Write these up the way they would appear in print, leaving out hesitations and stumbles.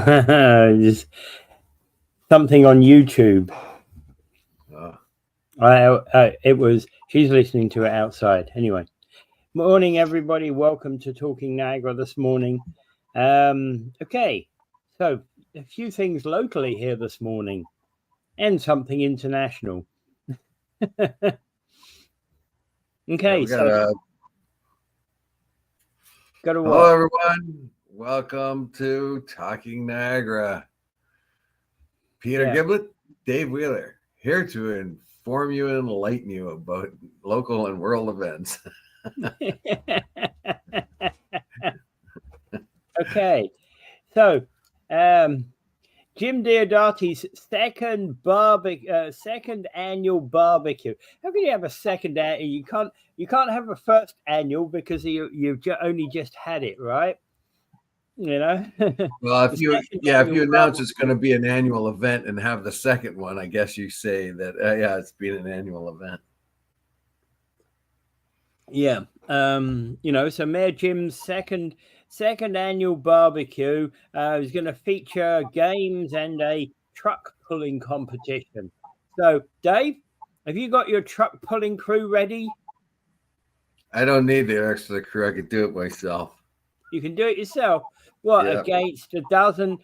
Just something on YouTube. It was. She's listening to it outside. Anyway, morning, everybody. Welcome to Talking Niagara this morning. Okay, so a few things locally here this morning, and something international. Okay, yeah, hello, everyone. Welcome to Talking Niagara. Peter Giblett, Dave Wheeler, here to inform you and enlighten you about local and world events. Okay, so Jim Diodati's second annual barbecue. How can you have a second annual? You can't have a first annual because you've only just had it, right? You know. Well, if you announce it's going to be an annual event and have the second one, I guess you say that it's been an annual event. Yeah. So Mayor Jim's second annual barbecue is going to feature games and a truck pulling competition. So, Dave, have you got your truck pulling crew ready? I don't need the extra crew. I can do it myself. You can do it yourself. What, against a dozen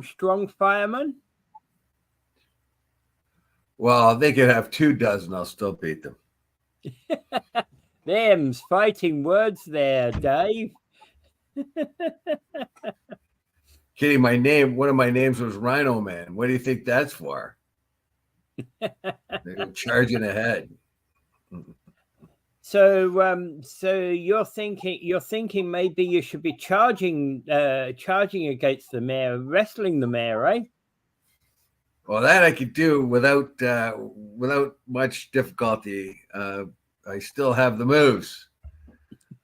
strong firemen? Well, they could have 24. I'll still beat them. Them's fighting words there, Dave. Kitty, one of my names was Rhino Man. What do you think that's for? They're charging ahead. So you're thinking maybe you should be charging against the mayor, wrestling the mayor, eh? Well, that I could do without much difficulty. I still have the moves.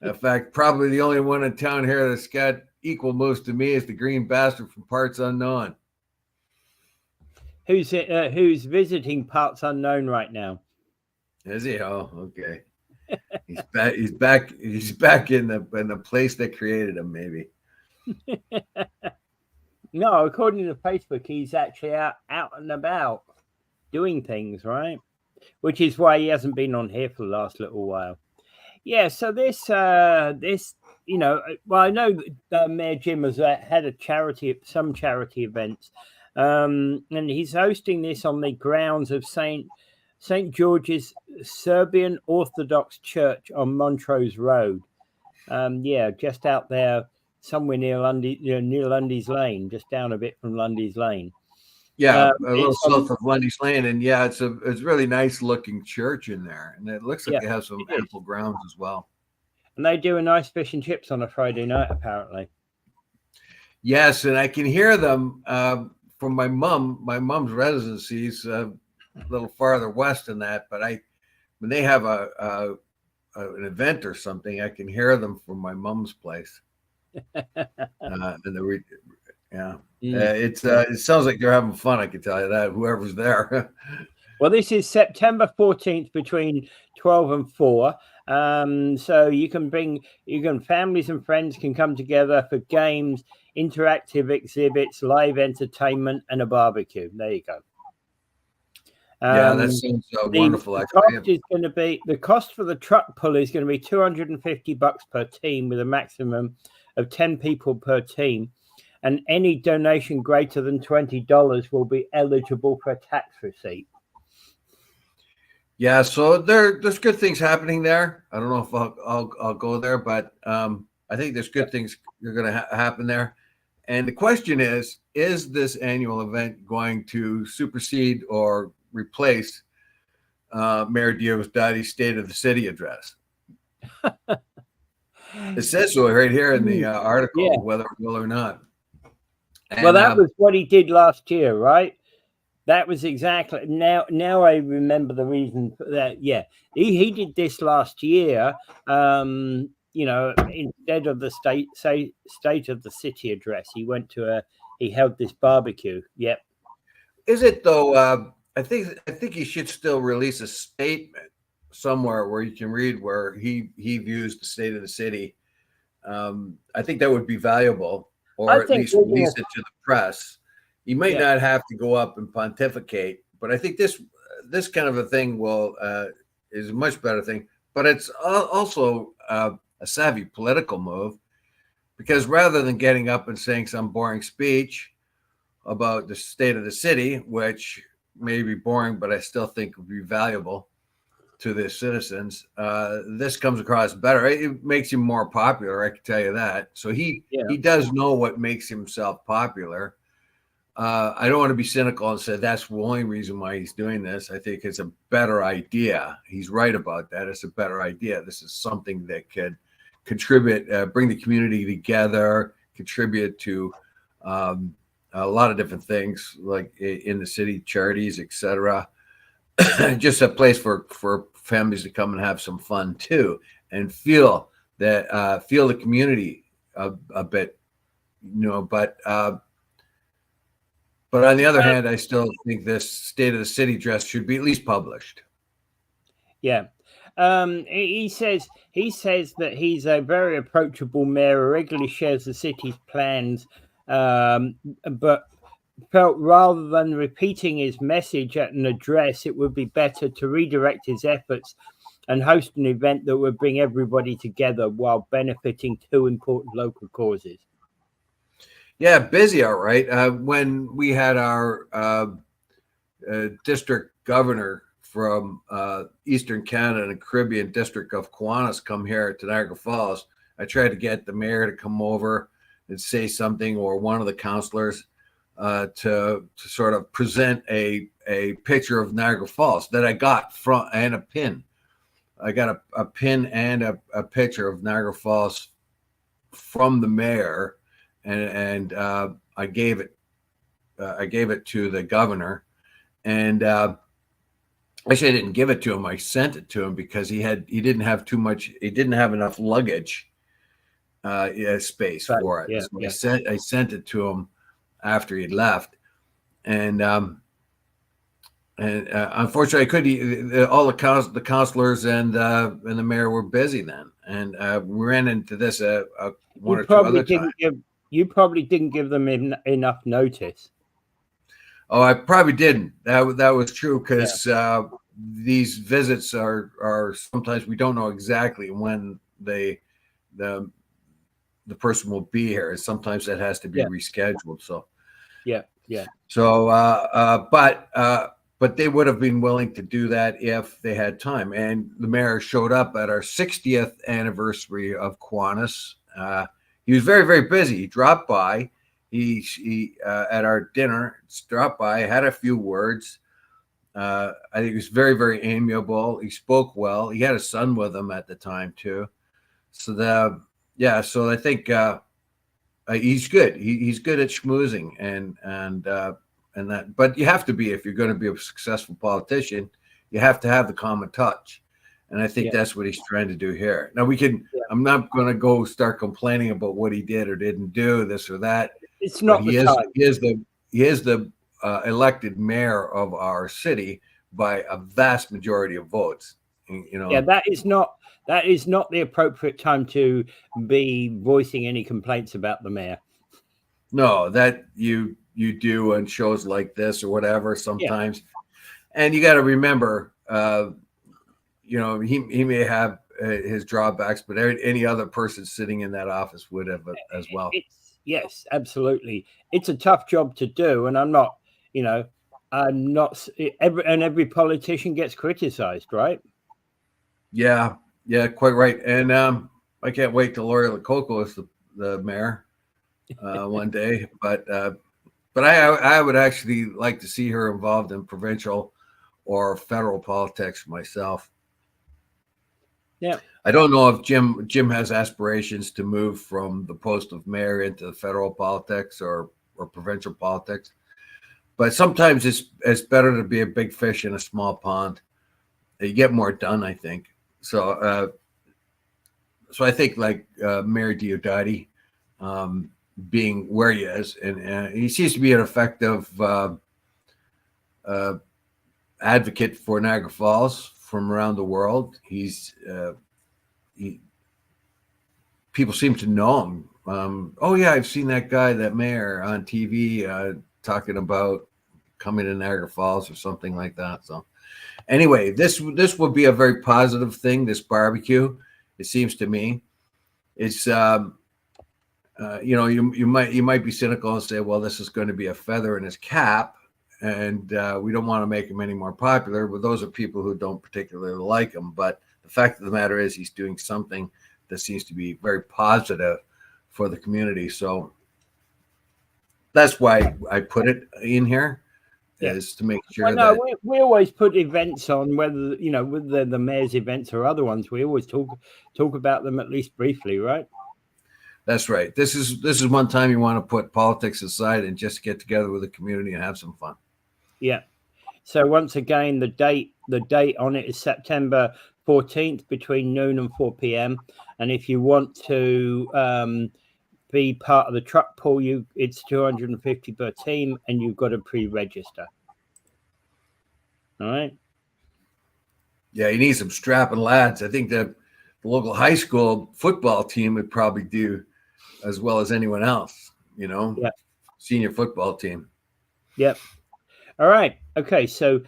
In fact, probably the only one in town here that's got equal moves to me is the green bastard from Parts Unknown. Who's visiting Parts Unknown right now? Is he? Oh, okay. He's back. He's back in the place that created him, maybe. No, according to Facebook, he's actually out and about doing things, right? Which is why he hasn't been on here for the last little while. Yeah, so this, well, I know Mayor Jim has had some charity events, and he's hosting this on the grounds of St. George's Serbian Orthodox Church on Montrose Road. Just out there, somewhere near Lundy's Lane, just down a bit from Lundy's Lane. Yeah, a little south of Lundy's Lane, and it's really nice looking church in there, and it looks like they have some ample grounds as well. And they do a nice fish and chips on a Friday night, apparently. Yes, and I can hear them from my mom's residencies a little farther west than that. But when they have an event or something, I can hear them from my mom's place. It sounds like they're having fun. I can tell you that, whoever's there. Well, this is September 14th between 12 and 4. So families and friends can come together for games, interactive exhibits, live entertainment, and a barbecue. There you go. That seems wonderful. The cost for the truck pull is going to be $250 per team, with a maximum of 10 people per team. And any donation greater than $20 will be eligible for a tax receipt. Yeah, so there's good things happening there. I don't know if I'll go there, but I think there's good things that are going to happen there. And the question is this annual event going to supersede or replace Mayor Diodati's State of the City address? It says so right here in the article, whether it will or not. And, well, that was what he did last year, right? That was exactly. Now I remember the reason for that. Yeah, he did this last year. Instead of the state of the city address, he held this barbecue. Yep. Is it though? I think he should still release a statement somewhere where you can read where he views the state of the city. I think that would be valuable. or I at think least release it to the press. He might Yeah. not have to go up and pontificate, but I think this kind of a thing will is a much better thing. But it's also a savvy political move, because rather than getting up and saying some boring speech about the state of the city, which may be boring, but I still think would be valuable to the citizens, this comes across better. It makes him more popular, I can tell you that. So he does know what makes himself popular. I don't want to be cynical and say that's the only reason why he's doing this. I think it's a better idea. He's right about that. It's a better idea. This is something that could contribute, bring the community together, contribute to a lot of different things, like in the city, charities, etc. Just a place for families to come and have some fun too, and feel the community a bit, But on the other hand, I still think this State of the City dress should be at least published. Yeah. He says that he's a very approachable mayor who regularly shares the city's plans, but felt rather than repeating his message at an address, it would be better to redirect his efforts and host an event that would bring everybody together while benefiting two important local causes. Yeah, busy, all right. When we had our district governor from Eastern Canada and Caribbean District of Kiwanis come here to Niagara Falls, I tried to get the mayor to come over and say something, or one of the councillors, to sort of present a picture of Niagara Falls that I got from, and a pin. I got a pin and a picture of Niagara Falls from the mayor, and I gave it to the governor, and actually I didn't give it to him. I sent it to him because he didn't have enough luggage space for it. Yeah, so I sent it to him after he'd left, and unfortunately, I couldn't. All the councilors and the mayor were busy then, and we ran into this one or two other times. You probably didn't give them enough notice. Oh, I probably didn't. That was true, because these visits are sometimes we don't know exactly when the person will be here. Sometimes that has to be rescheduled. So yeah. So, but they would have been willing to do that if they had time. And the mayor showed up at our 60th anniversary of Kiwanis. He was very, very busy. He dropped by. He at our dinner, dropped by, had a few words. I think he was very, very amiable. He spoke well. He had a son with him at the time too. So so I think he's good. He's good at schmoozing and that. But you have to be, if you're going to be a successful politician, you have to have the common touch. And I think that's what he's trying to do here. Now I'm not going to go start complaining about what he did or didn't do, this or that. It's not he is the elected mayor of our city by a vast majority of votes. Yeah, that is not the appropriate time to be voicing any complaints about the mayor. No, that you do on shows like this or whatever sometimes. And you got to remember, he may have his drawbacks, but any other person sitting in that office would have as well. Yes, absolutely. It's a tough job to do, and every politician gets criticized, right? Yeah, quite right. And I can't wait till Lori Lococo is the mayor one day, but I would actually like to see her involved in provincial or federal politics myself. Yeah, I don't know if Jim has aspirations to move from the post of mayor into the federal politics or provincial politics, but sometimes it's better to be a big fish in a small pond. You get more done, I think. So I think like Mayor Diodati, being where he is, and he seems to be an effective advocate for Niagara Falls from around the world. People seem to know him oh yeah, I've seen that guy, that mayor on TV, talking about coming to Niagara Falls or something like that. So anyway, this would be a very positive thing. This barbecue, it seems to me, it's you might be cynical and say, well, this is going to be a feather in his cap, and we don't want to make him any more popular. But those are people who don't particularly like him. But the fact of the matter is, he's doing something that seems to be very positive for the community. So that's why I put it in here, is to make sure that we always put events on, whether whether the mayor's events or other ones. We always talk about them at least briefly, right? That's right. This is one time you want to put politics aside and just get together with the community and have some fun. Yeah. So once again, the date on it is September 14th between noon and 4 p.m. And if you want to be part of the truck pool, it's $250 per team, and you've got to pre-register. All right. Yeah, you need some strapping lads. I think that the local high school football team would probably do as well as anyone else, Yeah. Senior football team. Yep. All right. Okay. So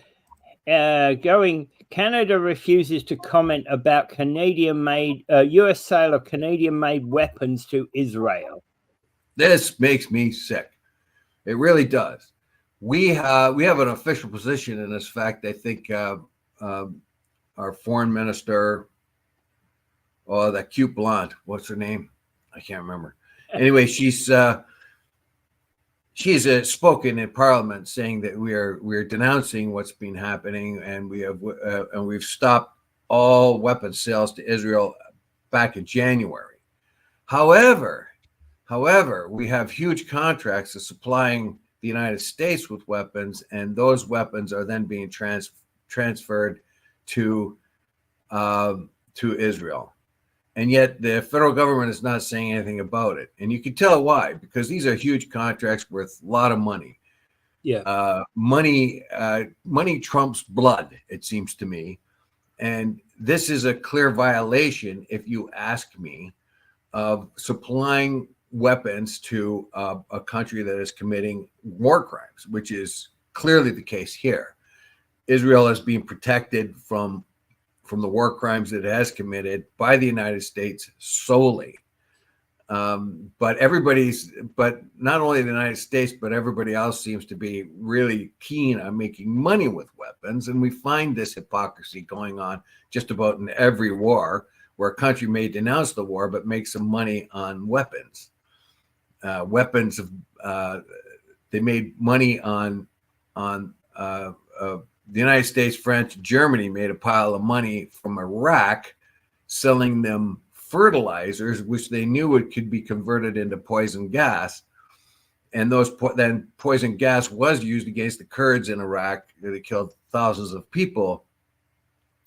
Canada refuses to comment about Canadian-made U.S. sale of Canadian-made weapons to Israel. This makes me sick. It really does. We have an official position in this fact. I think our foreign minister, that cute blonde, what's her name? I can't remember. Anyway, she's spoken in Parliament saying that we're denouncing what's been happening, and we've stopped all weapons sales to Israel back in January. However, we have huge contracts of supplying the United States with weapons, and those weapons are then being transferred to Israel. And yet the federal government is not saying anything about it. And you can tell why, because these are huge contracts worth a lot of money. Yeah. Money trumps blood, it seems to me. And this is a clear violation, if you ask me, of supplying weapons to a country that is committing war crimes, which is clearly the case here. Israel is being protected from the war crimes that it has committed by the United States solely. But not only the United States, but everybody else seems to be really keen on making money with weapons. And we find this hypocrisy going on just about in every war, where a country may denounce the war, but make some money on weapons. They made money on the United States, France, Germany made a pile of money from Iraq, selling them fertilizers, which they knew could be converted into poison gas. And then poison gas was used against the Kurds in Iraq. They killed thousands of people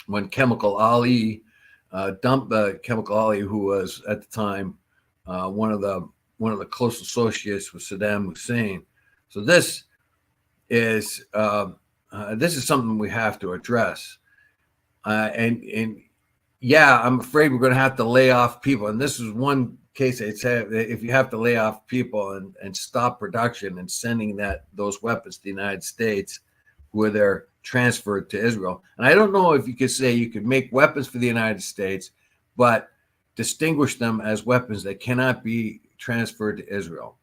when Chemical Ali dumped Chemical Ali, who was at the time one of the close associates with Saddam Hussein. So this is something we have to address. And yeah, I'm afraid we're going to have to lay off people. And this is one case I'd say, if you have to lay off people and stop production and sending those weapons to the United States, where they're transferred to Israel. And I don't know if you could say you could make weapons for the United States, but distinguish them as weapons that cannot be transferred to Israel.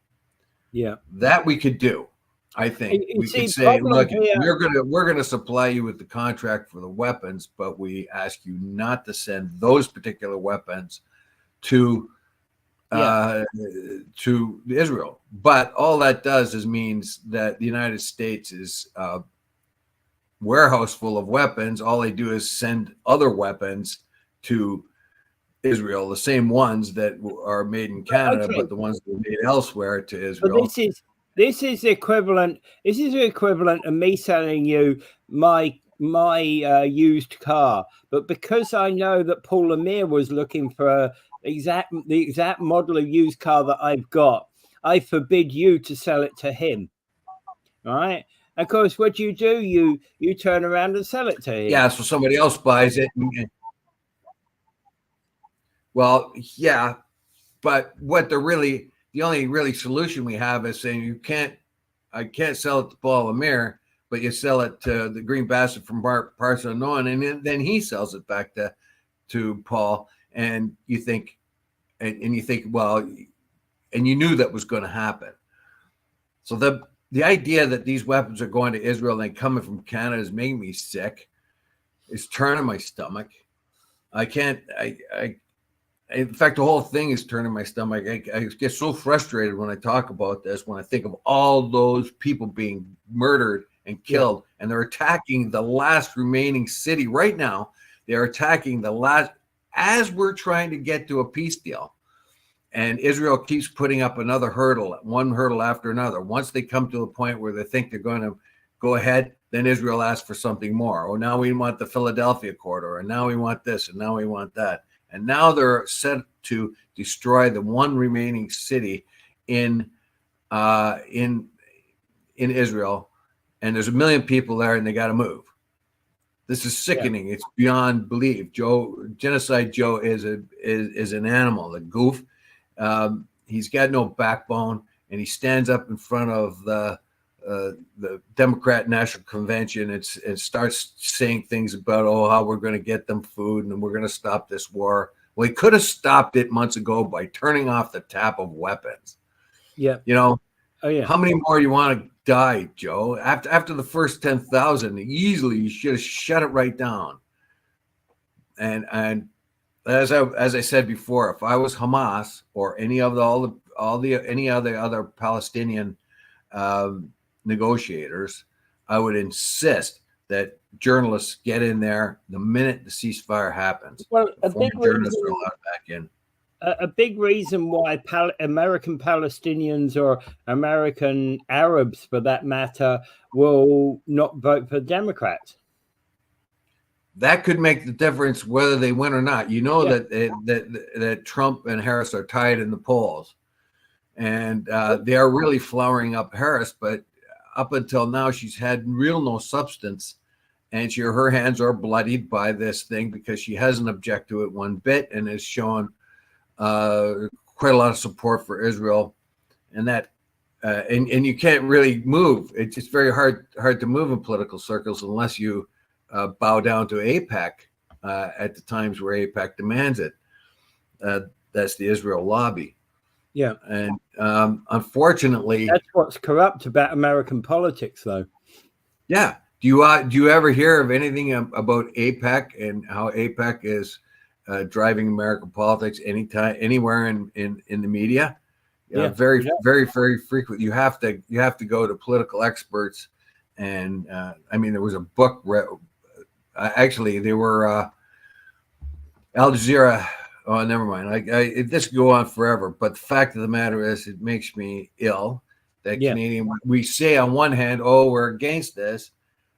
Yeah, that we could do. I think we could say, look, we're gonna supply you with the contract for the weapons, but we ask you not to send those particular weapons to Israel. But all that does is means that the United States is a warehouse full of weapons. All they do is send other weapons to Israel, the same ones that are made in Canada, but the ones that are made elsewhere to Israel. But this is equivalent. This is equivalent of me selling you my used car, but because I know that Paul Lemire was looking for the exact model of used car that I've got, I forbid you to sell it to him. All right. Of course, what you do, you turn around and sell it to him. Yeah, so somebody else buys it. Well, yeah, But what the only really solution we have is saying I can't sell it to Paul Lemire, but you sell it to the Green Bastard from Parts Unknown, and then he sells it back to Paul, and you think, well, and you knew that was going to happen. So the idea that these weapons are going to Israel and coming from Canada is making me sick. It's turning my stomach. I can't. In fact, the whole thing is turning my stomach. I get so frustrated when I talk about this, when I think of all those people being murdered and killed, and they're attacking the last remaining city right now. They're attacking the last, as we're trying to get to a peace deal. And Israel keeps putting up another hurdle, one hurdle after another. Once they come to a point where they think they're going to go ahead, then Israel asks for something more. Oh, now we want the Philadelphia corridor, and now we want this, and now we want that. And now they're set to destroy the one remaining city in Israel, and there's 1 million people there, and they got to move. This is sickening. Yeah. It's beyond belief. Genocide Joe is an animal, a goof. He's got no backbone, and he stands up in front of the Democrat National Convention and starts saying things about, how we're going to get them food and we're going to stop this war. Well, he could have stopped it months ago by turning off the tap of weapons. Yeah. How many more do you want to die, Joe? After the first 10,000, easily you should have shut it right down. And as I said before, if I was Hamas or any of any other Palestinian negotiators, I would insist that journalists get in there the minute the ceasefire happens. Well, journalists are allowed back in. A big reason why American Palestinians or American Arabs, for that matter, will not vote for Democrats. That could make the difference whether they win or not. That Trump and Harris are tied in the polls, and they are really flowering up Harris. But up until now, she's had no substance, and her hands are bloodied by this thing because she hasn't objected to it one bit and has shown quite a lot of support for Israel, and that and you can't really move. It's just very hard to move in political circles unless you bow down to AIPAC at the times where AIPAC demands it. That's the Israel lobby. Yeah, and unfortunately, that's what's corrupt about American politics, though. Yeah. Do you ever hear of anything about AIPAC and how AIPAC is driving American politics anywhere in the media? Very, very, very frequent. You have to go to political experts, and there was a book. Actually, they were Al Jazeera. Oh, never mind. This could go on forever. But the fact of the matter is, it makes me ill that Canadian. We say on one hand, we're against this.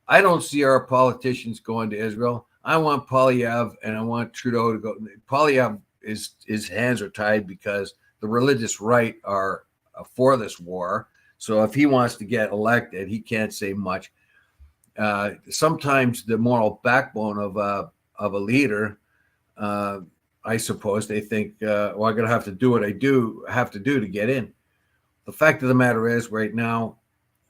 I don't see our politicians going to Israel. I want Poilievre and I want Trudeau to go. Poilievre his hands are tied because the religious right are for this war. So if he wants to get elected, he can't say much. Sometimes the moral backbone of a leader, I suppose they think, I'm going to have to do what I have to do to get in. The fact of the matter is, right now,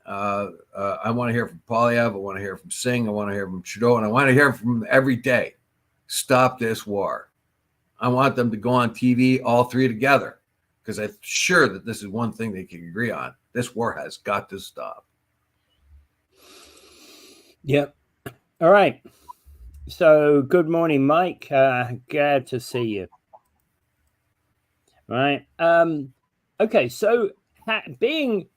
I want to hear from Poilievre, I want to hear from Singh, I want to hear from Trudeau, and I want to hear from them every day. Stop this war. I want them to go on TV, all three together, because I'm sure that this is one thing they can agree on. This war has got to stop. Yep. All right. So good morning, Mike. Glad to see you. Right. Okay. So being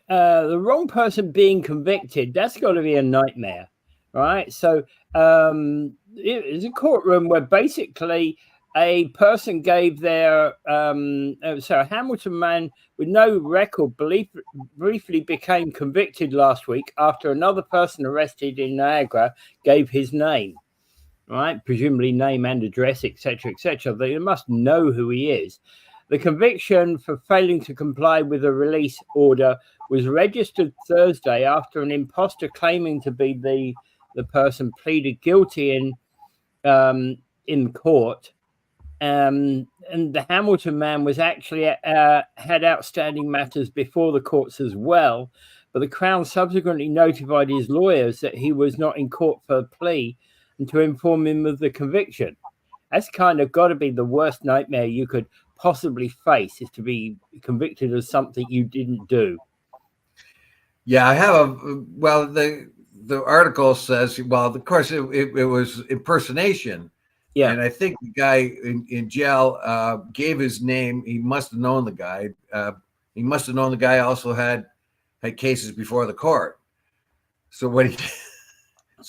the wrong person being convicted, that's got to be a nightmare, right? So it's a courtroom where basically a person gave their a Hamilton man with no record briefly became convicted last week after another person arrested in Niagara gave his name, right? Presumably name and address, etc., etc. They must know who he is. The conviction for failing to comply with a release order was registered Thursday after an imposter claiming to be the person pleaded guilty in court And the Hamilton man was actually had outstanding matters before the courts as well. But the Crown subsequently notified his lawyers that he was not in court for a plea and to inform him of the conviction. That's kind of got to be the worst nightmare you could possibly face, is to be convicted of something you didn't do. Yeah, I have well, the article says, well, of course, it was impersonation. Yeah. And I think the guy in jail gave his name. He must have known the guy. He must have known the guy also had cases before the court. So what he,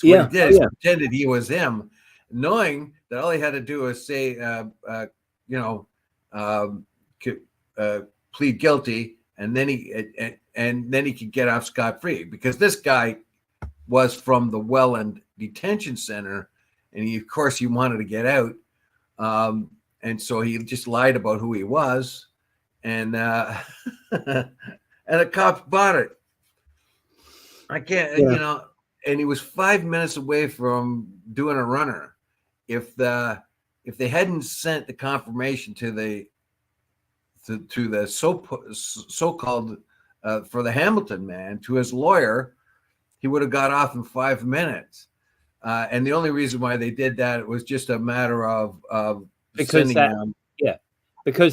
what he did is pretended he was him, knowing that all he had to do was say, plead guilty, and then he could get off scot-free, because this guy was from the Welland Detention Center, and he wanted to get out, and so he just lied about who he was, and and the cops bought it. I can't, and he was 5 minutes away from doing a runner. If they hadn't sent the confirmation to the so-called for the Hamilton man, to his lawyer, he would have got off in 5 minutes. And the only reason why they did that was just a matter of because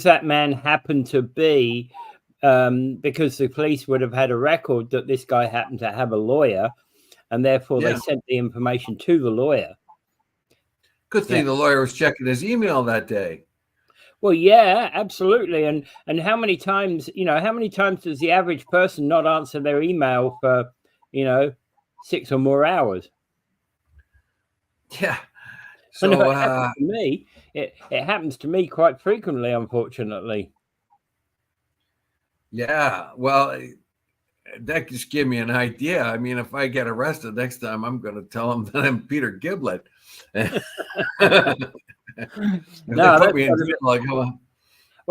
that man happened to be, because the police would have had a record that this guy happened to have a lawyer, and therefore they sent the information to the lawyer. Good thing the lawyer was checking his email that day. Well, yeah, absolutely. And how many times does the average person not answer their email for, 6 or more hours? Yeah. So it happens to me. It happens to me quite frequently, unfortunately. Yeah. Well, that just gave me an idea. I mean, if I get arrested next time, I'm going to tell them that I'm Peter Giblett. Well,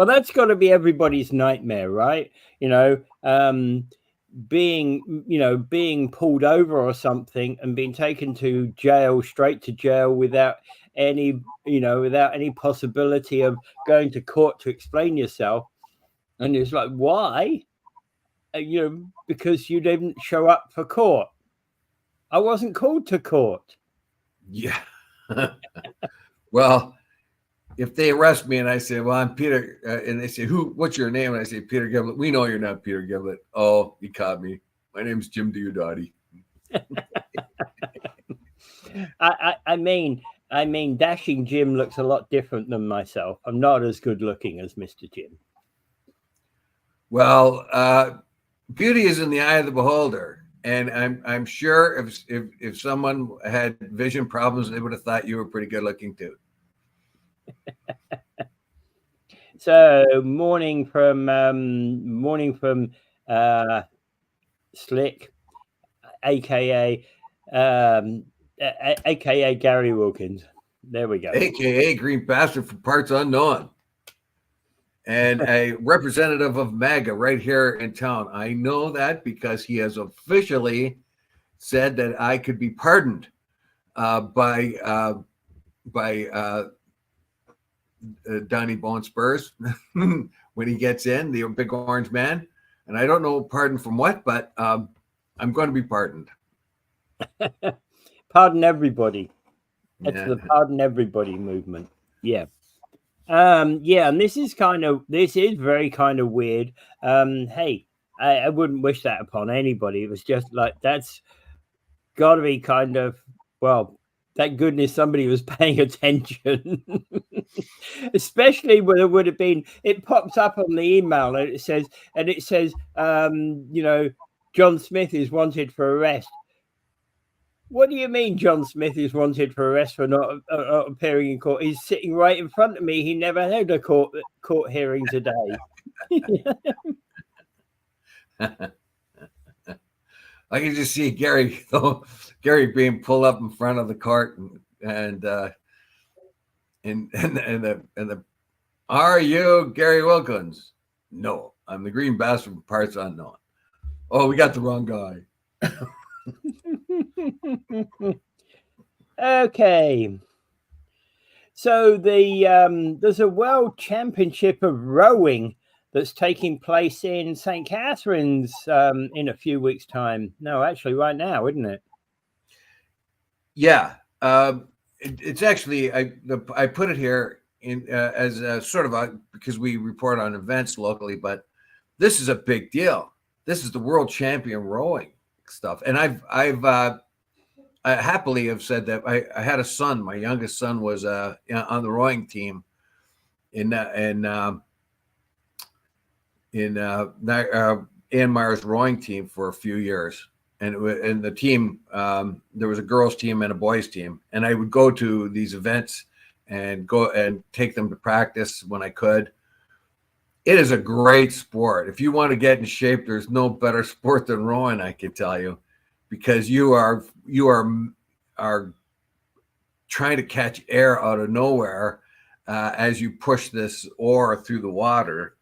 that's got to be everybody's nightmare, right? Being pulled over or something and being taken to jail, straight to jail, without any possibility of going to court to explain yourself. And it's like, why? Because you didn't show up for court. I wasn't called to court. Yeah. Well, if they arrest me and I say, well, I'm Peter, and they say, what's your name? And I say, Peter Giblett. We know you're not Peter Giblett. Oh, you caught me. My name's Jim Diodati. I mean, Dashing Jim looks a lot different than myself. I'm not as good looking as Mr. Jim. Well, beauty is in the eye of the beholder. And I'm sure if someone had vision problems, they would have thought you were pretty good looking too. So morning from Slick, aka Gary Wilkins. There we go. AKA Green Bastard for Parts Unknown. And a representative of MAGA right here in town. I know that because he has officially said that I could be pardoned by Donnie Bone Spurs when he gets in, the big orange man. And I don't know pardon from what, but I'm going to be pardoned. Pardon everybody. That's the pardon everybody movement. Yeah. And this is very kind of weird. Hey, I wouldn't wish that upon anybody. It was just like, that's got to be kind of, well, thank goodness somebody was paying attention. Especially when it would have been, it pops up on the email and it says, John Smith is wanted for arrest. What do you mean John Smith is wanted for arrest for not appearing in court? He's sitting right in front of me. He never had a court hearing today. I can just see Gary being pulled up in front of the court and the are you Gary Wilkins? No, I'm the Green Bastard from Parts Unknown. Oh, we got the wrong guy. Okay. So there's a world championship of rowing that's taking place in St. Catherine's in a few weeks' time. No, actually, right now, isn't it? Yeah, it's actually I put it here in as a sort of because we report on events locally, but this is a big deal. This is the world champion rowing stuff, and I happily have said that I had a son. My youngest son was on the rowing team in Ann Meyer's rowing team for a few years. And the team, there was a girls' team and a boys' team, and I would go to these events and go and take them to practice when I could. It is a great sport. If you want to get in shape, there's no better sport than rowing, I can tell you, because you are trying to catch air out of nowhere as you push this oar through the water.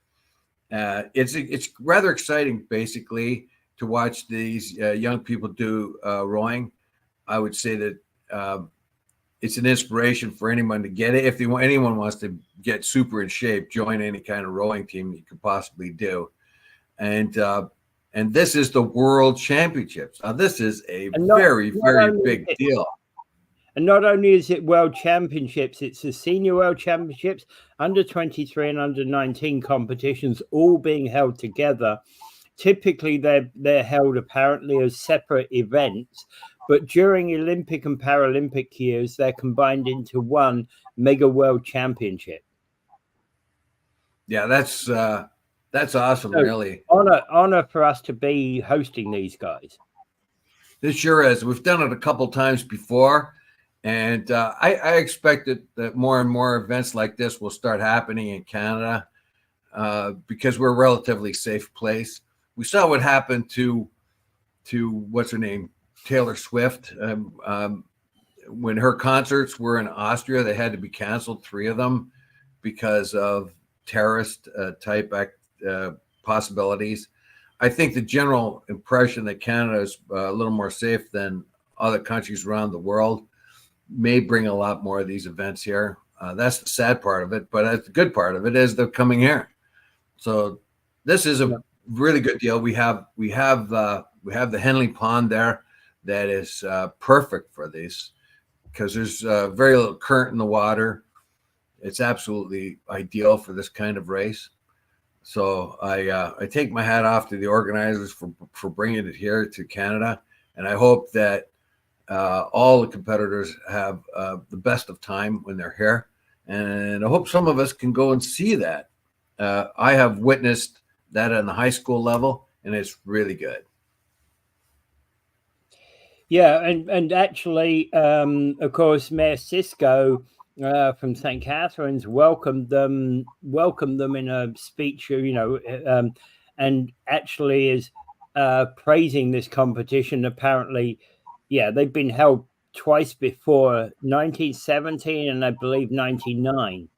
It's rather exciting, basically, to watch these young people do rowing. I would say that it's an inspiration for anyone to get it. If anyone wants to get super in shape, join any kind of rowing team you could possibly do. And this is the World Championships. Now, this is a very big deal. And not only is it World Championships, it's the Senior World Championships, under 23 and under 19 competitions, all being held together. Typically, they're held apparently as separate events, but during Olympic and Paralympic years, they're combined into one mega World Championship. Yeah, that's awesome, so, really. Honor for us to be hosting these guys. This sure is. We've done it a couple times before. And I expect that more and more events like this will start happening in Canada because we're a relatively safe place. We saw what happened to what's her name, Taylor Swift. When her concerts were in Austria, they had to be canceled, 3 of them, because of terrorist type possibilities. I think the general impression that Canada is a little more safe than other countries around the world may bring a lot more of these events here. That's the sad part of it, but the good part of it is they're coming here. So this is a really good deal. We have the Henley Pond there that is perfect for these because there's very little current in the water. It's absolutely ideal for this kind of race. So I take my hat off to the organizers for bringing it here to Canada, and I hope that all the competitors have the best of time when they're here. And I hope some of us can go and see that. I have witnessed that on the high school level, and it's really good. Yeah, and actually, of course, Mayor Cisco from St. Catherine's welcomed them in a speech, and actually is praising this competition. Apparently, yeah, they've been held twice before, 1917 and I believe 99.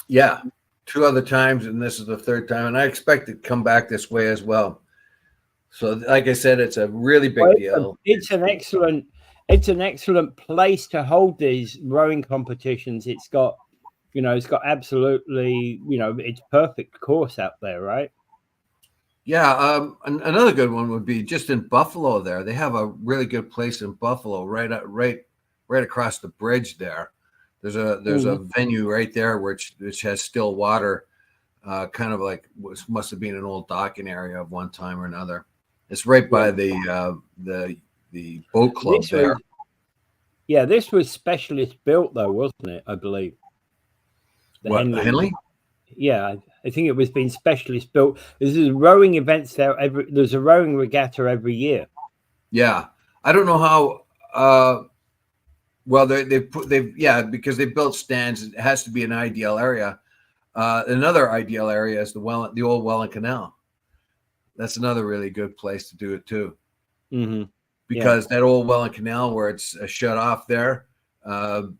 Yeah, 2 other times, and this is the 3rd time, and I expect it to come back this way as well. So, like I said, it's a really big deal. It's an excellent place to hold these rowing competitions. It's got absolutely, it's perfect course out there, right? Yeah, another good one would be just in Buffalo. There, they have a really good place in Buffalo, right across the bridge. There, there's a venue right there which has still water, kind of like must have been an old docking area of one time or another. It's right by the boat club there. This was specialist built though, wasn't it? I believe. Henley? Yeah, I think it was being specialist built. There's rowing events there. There's a rowing regatta every year. Yeah, I don't know how. Well, because they built stands. It has to be an ideal area. Another ideal area is the old Welland Canal. That's another really good place to do it too. Mm-hmm. Because that old Welland Canal where it's shut off there, that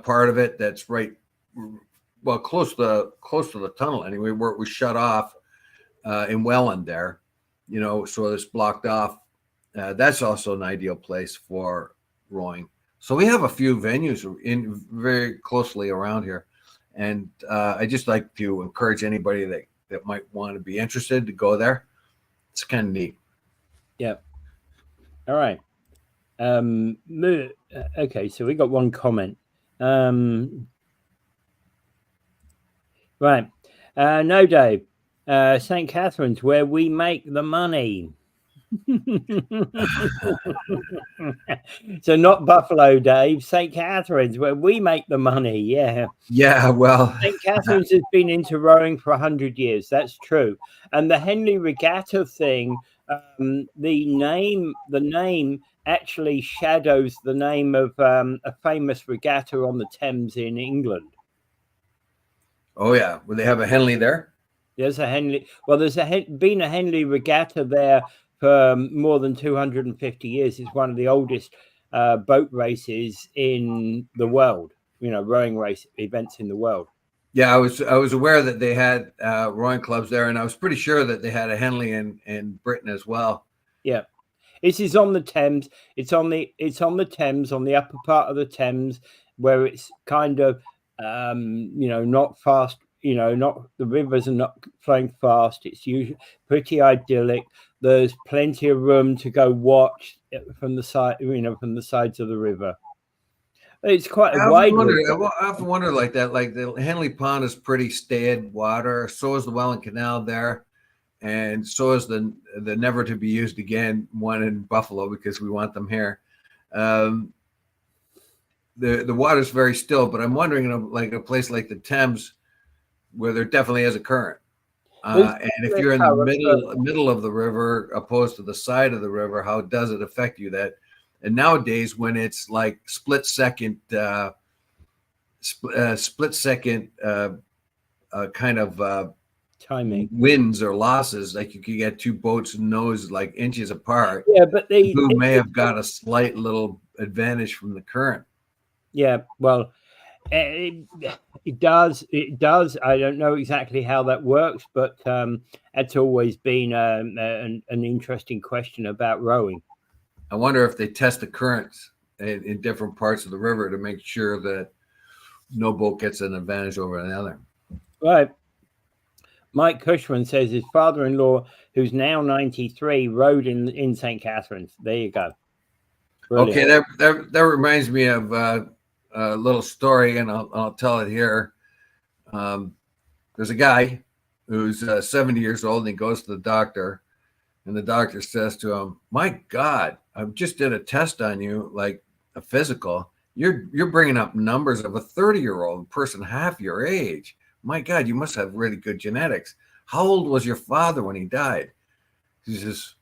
part of it that's right, well, close to the tunnel anyway, where it was shut off in Welland there, so it's blocked off. That's also an ideal place for rowing. So we have a few venues in very closely around here, and I just like to encourage anybody that might want to be interested to go there. It's kind of neat. Yeah. All right. Okay, so we got one comment. Right. No, Dave. St. Catherine's, where we make the money. So not Buffalo, Dave. St. Catherine's, where we make the money. Yeah. Yeah, well, St. Catherine's has been into rowing for 100 years. That's true. And the Henley Regatta thing, the name actually shadows the name of a famous regatta on the Thames in England. oh yeah, well, they have a Henley there. There's a Henley. Well, there's been a Henley Regatta there for more than 250 years. It's one of the oldest boat races in the world. Rowing race events in the world. Yeah, I was aware that they had rowing clubs there, and I was pretty sure that they had a Henley in Britain as well. Yeah, this is on the Thames. It's on the Thames, on the upper part of the Thames, where it's kind of not fast. Not the rivers are not flowing fast. It's usually pretty idyllic. There's plenty of room to go watch from the side, from the sides of the river. It's quite a wide. I often wonder like that. Like the Henley Pond is pretty staid water. So is the Welland Canal there, and so is the never to be used again one in Buffalo, because we want them here. The water's very still, but I'm wondering in a place like the Thames, where there definitely is a current. And if you're in the middle of the river opposed to the side of the river, how does it affect you? And nowadays, when it's like split second kind of timing wins or losses, like you could get two boats nose like inches apart. Yeah, but who may have got a slight little advantage from the current. Yeah, well, it does. I don't know exactly how that works, but it's always been an interesting question about rowing. I wonder if they test the currents in different parts of the river to make sure that no boat gets an advantage over another. Right. Mike Cushman says his father-in-law, who's now 93, rowed in St. Catherine's. There you go. Brilliant. Okay, that reminds me of a little story, and I'll tell it here. There's a guy who's 70 years old, and he goes to the doctor, and the doctor says to him, "My God, I just did a test on you, like a physical. You're bringing up numbers of a 30-year-old person half your age. My God, you must have really good genetics. How old was your father when he died?" He says,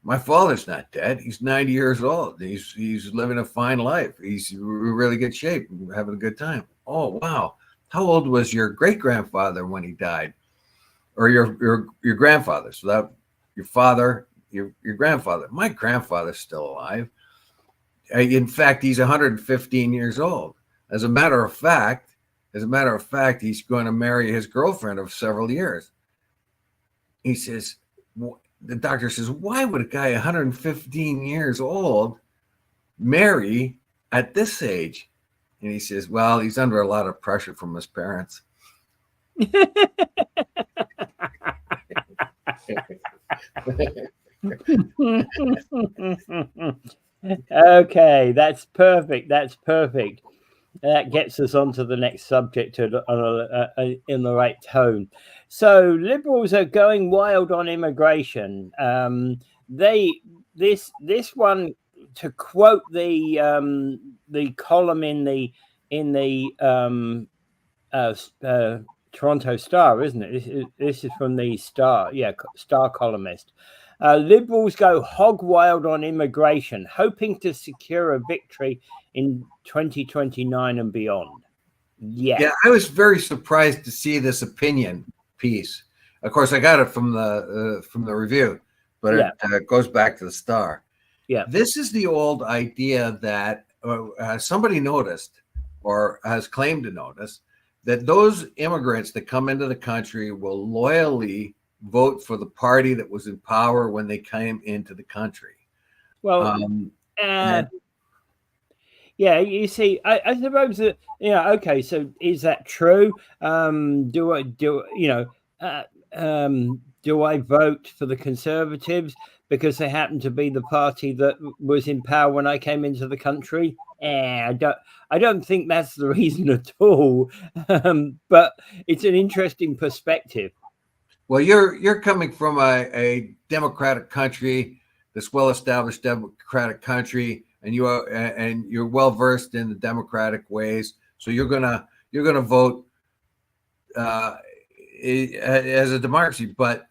"My father's not dead. He's 90 years old. He's living a fine life. He's in really good shape, having a good time." "Oh, wow. How old was your great-grandfather when he died?" Or your grandfather. So that your father, your grandfather. "My grandfather's still alive. In fact, he's 115 years old. As a matter of fact, he's going to marry his girlfriend of several years." He says, the doctor says, "Why would a guy 115 years old marry at this age?" And he says, "Well, he's under a lot of pressure from his parents." Okay, that's perfect. That gets us on to the next subject in the right tone. So liberals are going wild on immigration. This one, to quote the column in the Toronto Star, isn't it? This is from the Star, Star columnist. Liberals go hog wild on immigration, hoping to secure a victory in 2029 and beyond. Yeah, I was very surprised to see this opinion piece. Of course, I got it from the review, but it goes back to the Star. Yeah, this is the old idea that somebody noticed, or has claimed to notice, that those immigrants that come into the country will loyally vote for the party that was in power when they came into the country. Well, Yeah, you see, I suppose that, okay, so is that true? Uh, do I vote for the Conservatives because they happen to be the party that was in power when I came into the country? I don't think that's the reason at all. But it's an interesting perspective. Well, you're coming from a democratic country, this well-established democratic country, and you're well versed in the democratic ways. So you're gonna vote as a democracy. But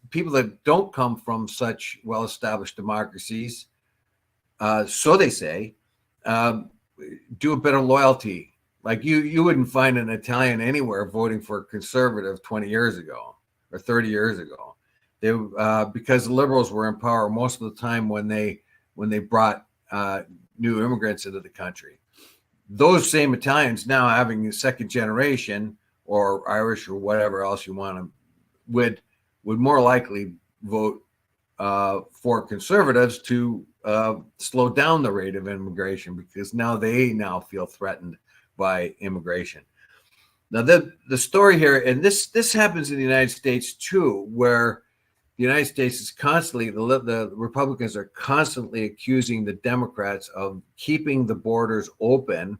people that don't come from such well-established democracies, so they say, um, do a bit of loyalty. Like you wouldn't find an Italian anywhere voting for a conservative 20 years ago or 30 years ago. They because the liberals were in power most of the time when they brought new immigrants into the country. Those same Italians now having a second generation or Irish or whatever else you want to would more likely vote for conservatives to slow down the rate of immigration because they now feel threatened by immigration. Now the story here, and this happens in the United States too, where the United States is constantly the Republicans are constantly accusing the Democrats of keeping the borders open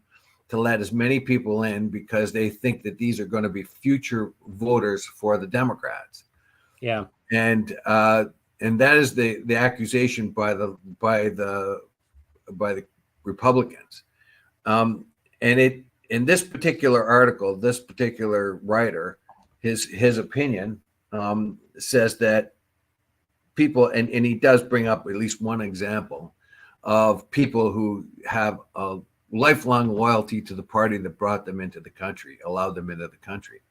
to let as many people in because they think that these are going to be future voters for the Democrats. Yeah. And that is the accusation by the Republicans. And it in this particular article, this particular writer, his opinion says that people, and he does bring up at least one example of people who have a lifelong loyalty to the party that brought them into the country, allowed them into the country.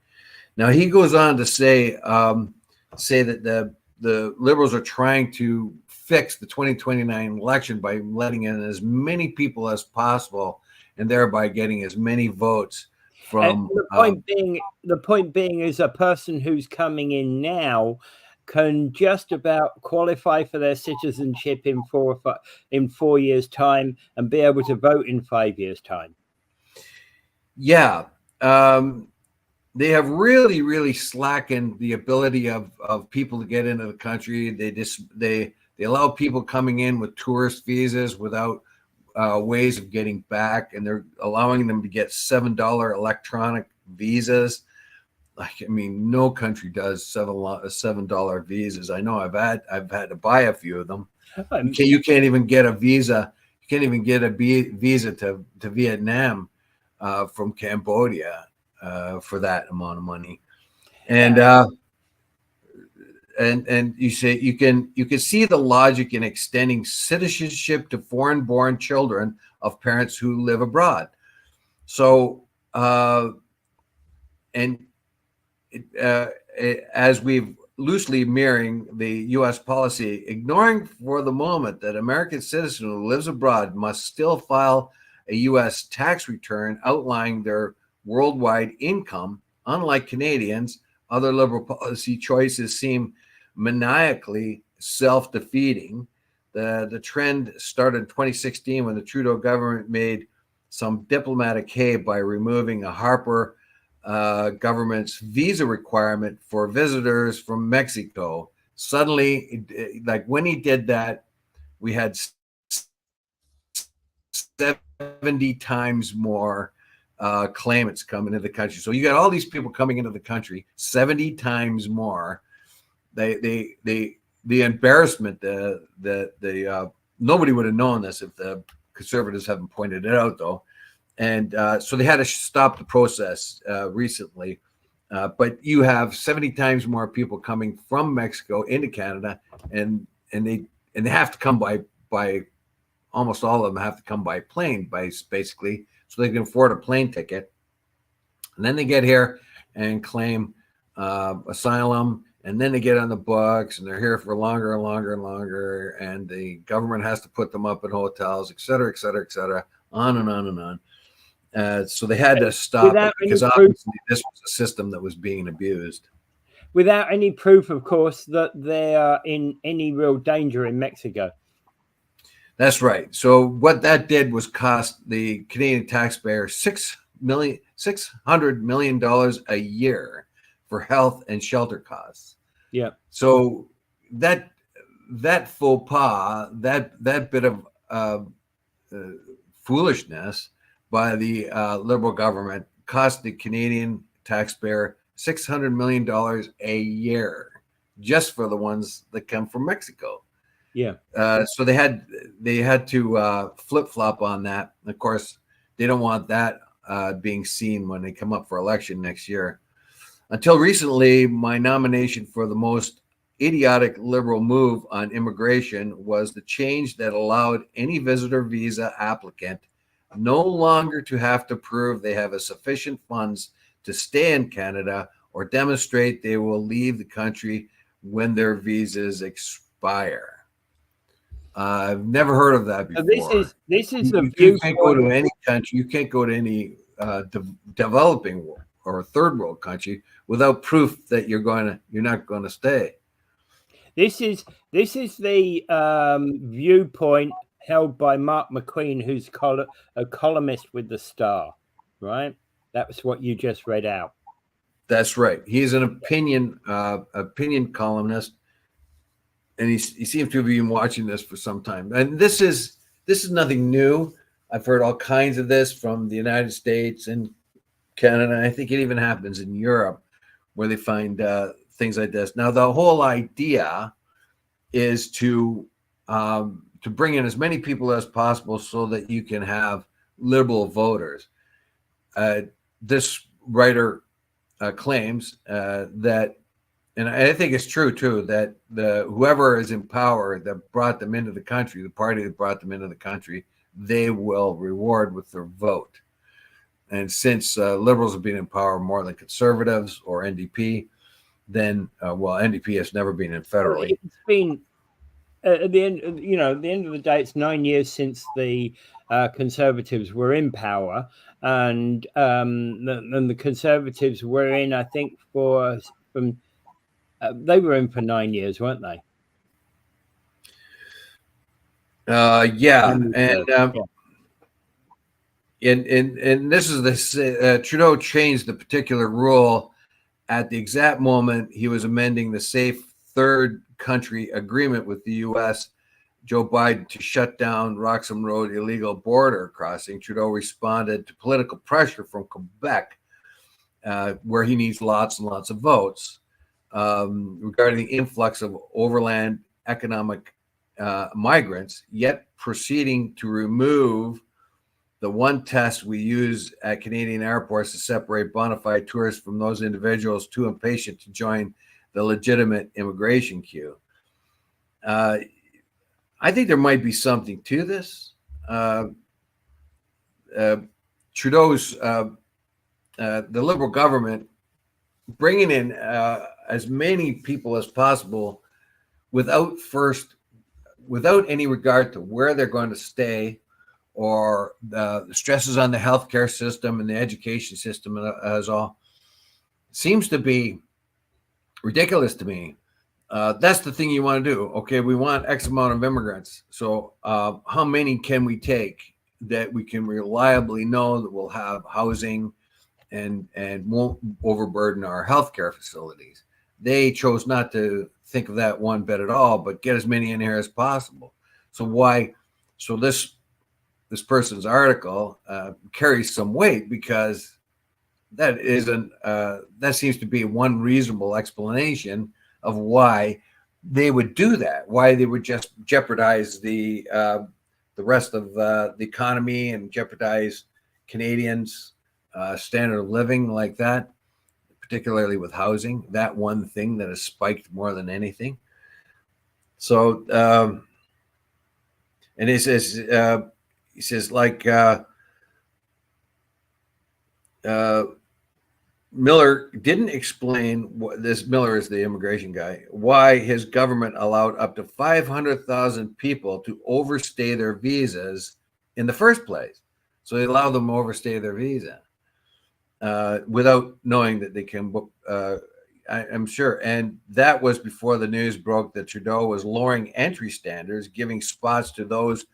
Now he goes on to say that the liberals are trying to fix the 2029 election by letting in as many people as possible and thereby getting as many votes from the point being is a person who's coming in now can just about qualify for their citizenship in 4 years' time and be able to vote in 5 years' time. Yeah. They have really slackened the ability of people to get into the country. They allow people coming in with tourist visas without ways of getting back, and they're allowing them to get $7 electronic visas. Like, I mean, no country does $7 visas. I know I've had to buy a few of them. You can't even get a visa. You can't even get a visa to Vietnam from Cambodia for that amount of money. And and you say you can see the logic in extending citizenship to foreign-born children of parents who live abroad. So as we've loosely mirroring the U.S. policy, ignoring for the moment that American citizen who lives abroad must still file a U.S. tax return outlining their worldwide income. Unlike Canadians, other liberal policy choices seem maniacally self-defeating. The trend started in 2016 when the Trudeau government made some diplomatic hay by removing a Harper government's visa requirement for visitors from Mexico. Suddenly, like when he did that, we had 70 times more claimants coming into the country. So you got all these people coming into the country, 70 times more. The embarrassment, nobody would have known this if the conservatives haven't pointed it out, though. And so they had to stop the process recently. But you have 70 times more people coming from Mexico into Canada, and they have to come by almost all of them have to come by plane, basically, so they can afford a plane ticket. And then they get here and claim asylum, and then they get on the books, and they're here for longer and longer and longer, and the government has to put them up in hotels, et cetera, et cetera, et cetera, on and on and on. So they had to stop it because obviously this was a system that was being abused. Without any proof, of course, that they are in any real danger in Mexico. That's right. So what that did was cost the Canadian taxpayer $600 million a year for health and shelter costs. Yeah. So that faux pas, that bit of foolishness by the Liberal government cost the Canadian taxpayer $600 million a year just for the ones that come from Mexico. Yeah. So they had to flip flop on that. Of course, they don't want that being seen when they come up for election next year. Until recently, my nomination for the most idiotic Liberal move on immigration was the change that allowed any visitor visa applicant no longer to have to prove they have a sufficient funds to stay in Canada or demonstrate they will leave the country when their visas expire. I've never heard of that before. So this is the you can't go to any country. You can't go to any developing or third world country without proof that you're not going to stay. This is the viewpoint held by Mark McQueen, who's a columnist with the Star, right? That was what you just read out. That's right. He's an opinion columnist, and he seems to have been watching this for some time. And this is nothing new. I've heard all kinds of this from the United States and Canada. I think it even happens in Europe, where they find things like this. Now, the whole idea is to bring in as many people as possible so that you can have Liberal voters. This writer claims that, and I think it's true too, that whoever is in power that brought them into the country, the party that brought them into the country, they will reward with their vote. And since Liberals have been in power more than Conservatives or NDP, then NDP has never been in federally. It's been at the end. At the end of the day, it's 9 years since the Conservatives were in power, and the Conservatives were in, I think, they were in for 9 years, weren't they? Yeah, and this is this Trudeau changed the particular rule at the exact moment he was amending the Safe Third Country Agreement with the U.S. Joe Biden to shut down Roxham Road illegal border crossing. Trudeau responded to political pressure from Quebec, where he needs lots and lots of votes, regarding the influx of overland economic migrants, yet proceeding to remove the one test we use at Canadian airports to separate bona fide tourists from those individuals too impatient to join the legitimate immigration queue. I think there might be something to this. Trudeau's, the Liberal government, bringing in as many people as possible without any regard to where they're going to stay, or the stresses on the healthcare system and the education system as all, seems to be ridiculous to me. That's the thing you want to do. Okay, we want X amount of immigrants. So how many can we take that we can reliably know that will have housing and won't overburden our healthcare facilities? They chose not to think of that one bit at all, but get as many in here as possible. So this person's article carries some weight, because that seems to be one reasonable explanation of why they would do that, why they would just jeopardize the rest of the economy and jeopardize Canadians' standard of living like that, particularly with housing, that one thing that has spiked more than anything. So, and he says like Miller didn't explain this. Miller is the immigration guy, why his government allowed up to 500,000 people to overstay their visas in the first place. So they allow them to overstay their visa without knowing that they can book. I'm sure. And that was before the news broke that Trudeau was lowering entry standards, giving spots to those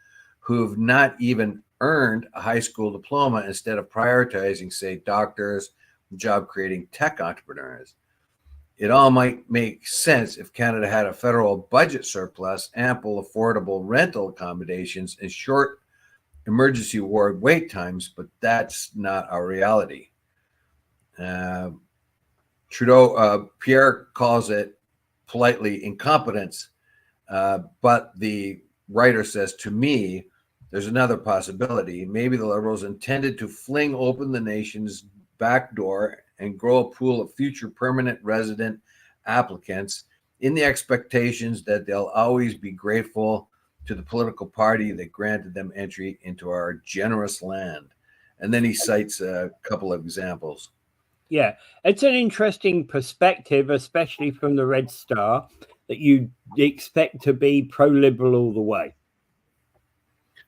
who've not even earned a high school diploma instead of prioritizing, say, doctors, job-creating tech entrepreneurs. It all might make sense if Canada had a federal budget surplus, ample affordable rental accommodations, and short emergency ward wait times, but that's not our reality. Pierre calls it politely incompetence, but the writer says, to me, there's another possibility. Maybe the Liberals intended to fling open the nation's back door and grow a pool of future permanent resident applicants in the expectations that they'll always be grateful to the political party that granted them entry into our generous land. And then he cites a couple of examples. Yeah, it's an interesting perspective, especially from the Red Star, that you expect to be pro-liberal all the way.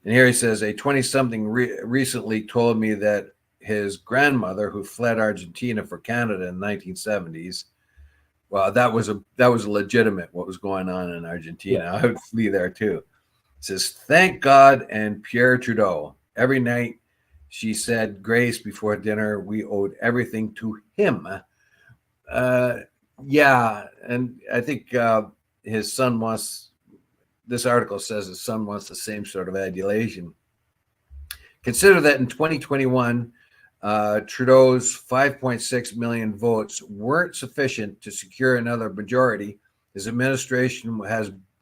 And here he says, a 20-something recently told me that his grandmother, who fled Argentina for Canada in the 1970s, well, that was legitimate what was going on in Argentina. Yeah. I would flee there too. It says, thank God and Pierre Trudeau. Every night she said grace before dinner. We owed everything to him. Yeah, and I think his son wants, this article says his son wants the same sort of adulation. Consider that in 2021, Trudeau's 5.6 million votes weren't sufficient to secure another majority. His administration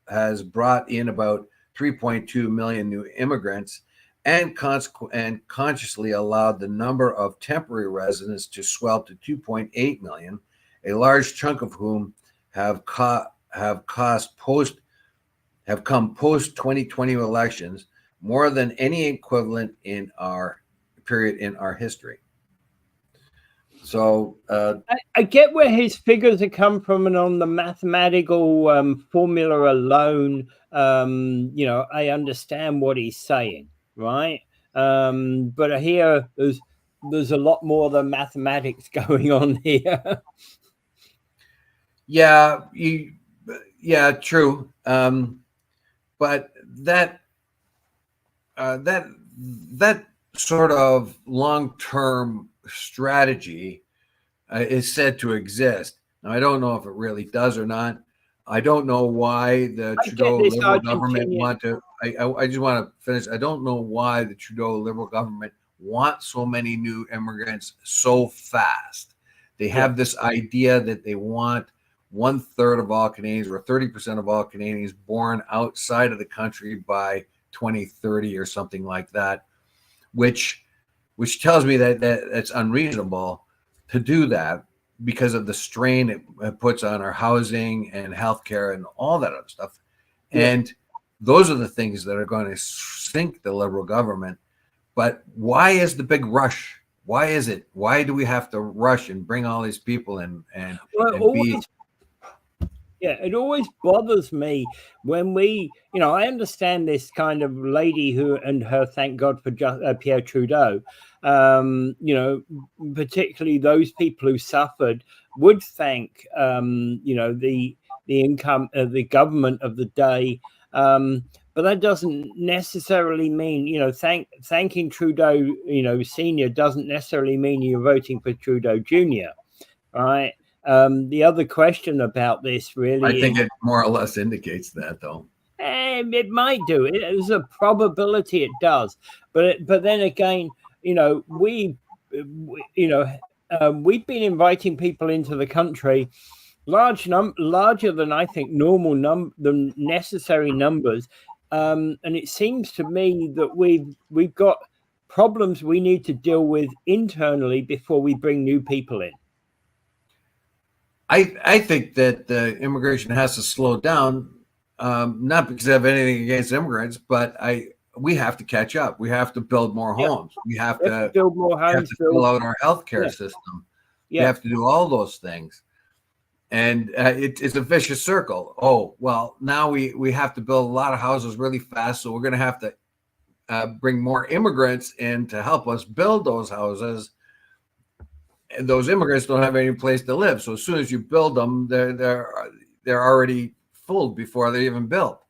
has brought in about 3.2 million new immigrants and consciously allowed the number of temporary residents to swell to 2.8 million, a large chunk of whom have come post 2020 elections, more than any equivalent in our period in our history. So I get where his figures have come from, and on the mathematical formula alone, I understand what he's saying, right? But here there's a lot more than mathematics going on here. Yeah, true. But that sort of long-term strategy is said to exist. Now, I don't know if it really does or not. I don't know why the Trudeau Liberal government want to. I just want to finish. I don't know why the Trudeau Liberal government wants so many new immigrants so fast. They have this idea that they want 1/3 of all Canadians, or 30% of all Canadians, born outside of the country by 2030 or something like that, which tells me that it's unreasonable to do that because of the strain it puts on our housing and healthcare and all that other stuff. Yeah. And those are the things that are going to sink the Liberal government. But why is the big rush? Why is it? Why do we have to rush and bring all these people in Yeah, it always bothers me when I understand this kind of lady who, and her, thank God for Pierre Trudeau, particularly those people who suffered would thank, the income of the government of the day. But that doesn't necessarily mean, thanking Trudeau, Senior doesn't necessarily mean you're voting for Trudeau Junior, right? The other question about this really, I think it more or less indicates that, though. It might do. There's a probability it does, but then again, we've been inviting people into the country, larger than I think normal than necessary numbers, and it seems to me that we've got problems we need to deal with internally before we bring new people in. I think that immigration has to slow down, not because I have anything against immigrants, but we have to catch up. We have to build more homes. We have to build more homes. We have to fill out our healthcare system. We have to do all those things, and it's a vicious circle. Oh well, now we have to build a lot of houses really fast, so we're going to have to bring more immigrants in to help us build those houses. And those immigrants don't have any place to live. So as soon as you build them, they're already full before they're even built.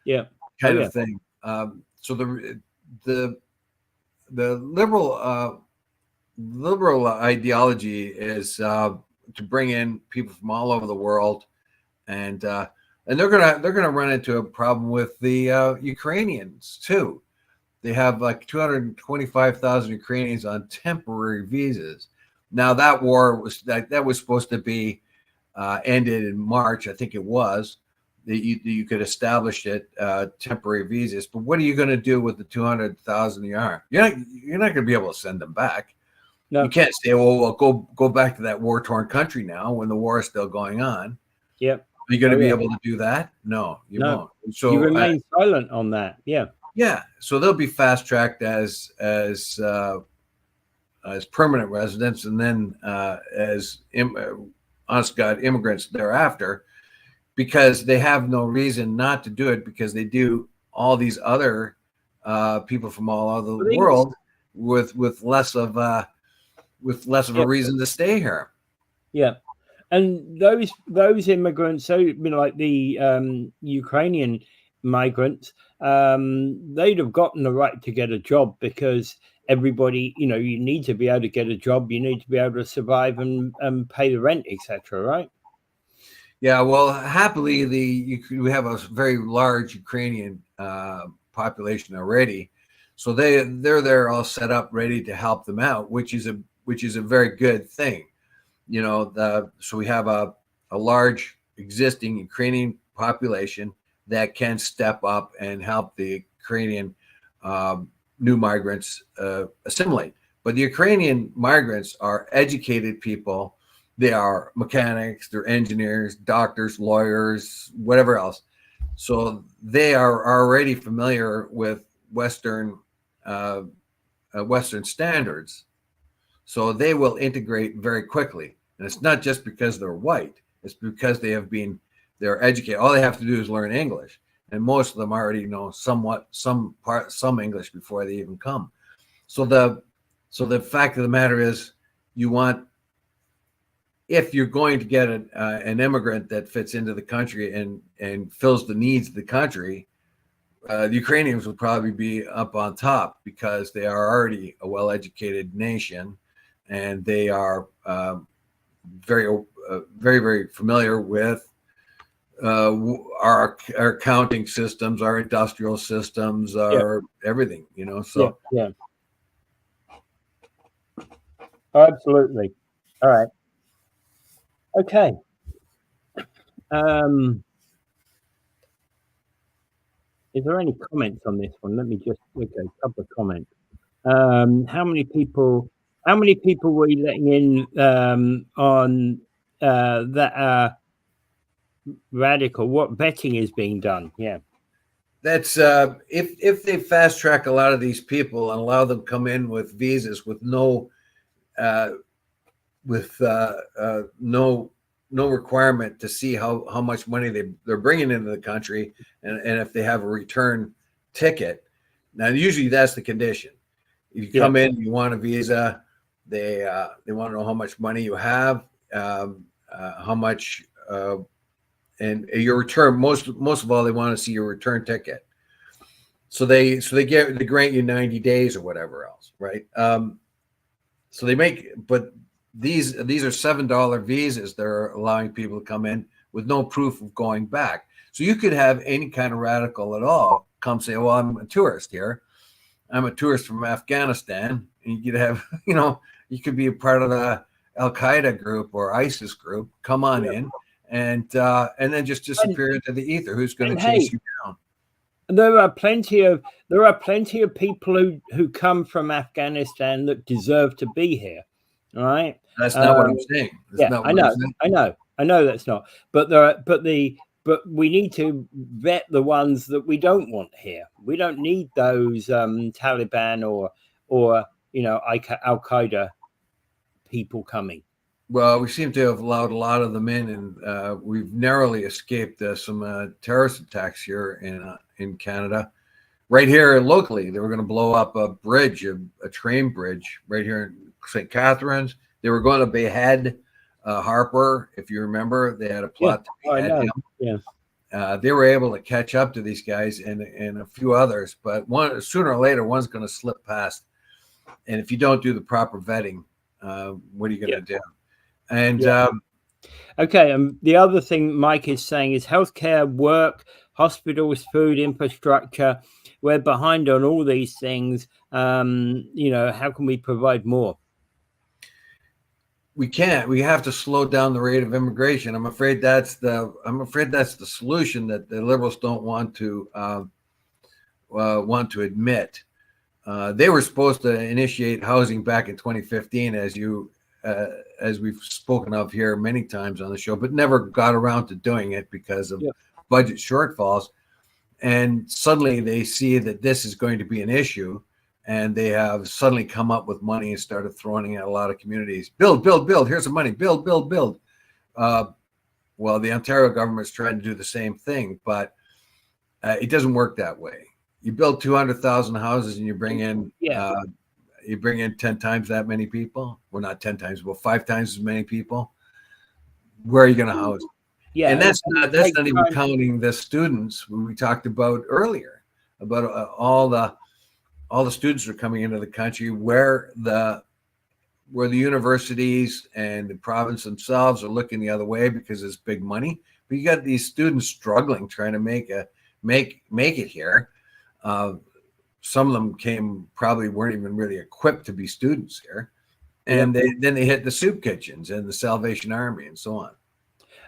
Yeah. Kind of thing. so the liberal ideology is to bring in people from all over the world, and they're gonna run into a problem with the Ukrainians too. They have like 225,000 Ukrainians on temporary visas. Now that war was that was supposed to be ended in March, I think it was. That you could establish it temporary visas, but what are you going to do with the 200,000 you are? You're not going to be able to send them back. No. You can't say, well, go back to that war-torn country now when the war is still going on. Yep. Are you going to be able to do that? No, you won't. So you remain silent on that. Yeah. Yeah. So they'll be fast-tracked as permanent residents, and then as honest God immigrants thereafter, because they have no reason not to do it, because they do all these other people from all over the world with less of a reason to stay here. Yeah, and those immigrants, so like the Ukrainian migrants, they'd have gotten the right to get a job, because everybody, you need to be able to get a job, you need to be able to survive and pay the rent, etc. Right? Yeah, well, happily, we have a very large Ukrainian population already, so they're there all set up, ready to help them out, which is a very good thing. So we have a large existing Ukrainian population that can step up and help the Ukrainian new migrants assimilate. But the Ukrainian migrants are educated people. They are mechanics, they're engineers, doctors, lawyers, whatever else. So they are already familiar with Western standards. So they will integrate very quickly. And it's not just because they're white. It's because they're educated. All they have to do is learn English. And most of them already know some English before they even come. So the fact of the matter is, if you're going to get an immigrant that fits into the country and fills the needs of the country, the Ukrainians will probably be up on top, because they are already a well-educated nation, and they are very, very familiar with our accounting systems, our industrial systems, our everything. So yeah. Oh, absolutely. All right. Okay. Is there any comments on this one? Let me just a couple of comments. How many people were you letting in on that radical? What vetting is being done? Yeah. That's if they fast track a lot of these people and allow them to come in with visas with no requirement to see how much money they're bringing into the country, and if they have a return ticket. Now, usually that's the condition. If you come in, you want a visa, they want to know how much money you have, how much, and your return. Most of all, they want to see your return ticket. So they grant you 90 days or whatever else, right? So but these are $7 visas. They're allowing people to come in with no proof of going back. So you could have any kind of radical at all come say, well, I'm a tourist here. I'm a tourist from Afghanistan. And you could have, you could be a part of the Al Qaeda group or ISIS group. Come on in, and then just disappear into the ether. Who's going to chase you down? There are plenty of people who come from Afghanistan that deserve to be here. All right. That's not what I'm saying. I know that's not. But we need to vet the ones that we don't want here. We don't need those Taliban or Al Qaeda people coming. Well, we seem to have allowed a lot of them in, and we've narrowly escaped some terrorist attacks here in Canada. Right here locally, they were going to blow up a bridge, a train bridge, right here in St. Catharines. They were going to behead Harper, if you remember. They had a plot to behead him. Yeah. they were able to catch up to these guys and a few others, but sooner or later, one's going to slip past. And if you don't do the proper vetting, what are you going to do? And okay, the other thing Mike is saying is healthcare, work, hospitals, food, infrastructure. We're behind on all these things. How can we provide more? We can't. We have to slow down the rate of immigration. I'm afraid that's the solution that the liberals don't want to admit. They were supposed to initiate housing back in 2015, as we've spoken of here many times on the show, but never got around to doing it because of budget shortfalls. And suddenly they see that this is going to be an issue, and they have suddenly come up with money and started throwing at a lot of communities. Build. Here's some money. Build. Well, the Ontario government's trying to do the same thing, but it doesn't work that way. You build 200,000 houses and you bring in 10 times that many people. Well, not 10 times, but 5 times as many people. Where are you going to house them? Yeah, and that's not even counting the students we talked about earlier, about all the students are coming into the country where the universities and the province themselves are looking the other way because it's big money. But you got these students struggling, trying to make it here. Some of them probably weren't even really equipped to be students here, and then they hit the soup kitchens and the Salvation Army and so on.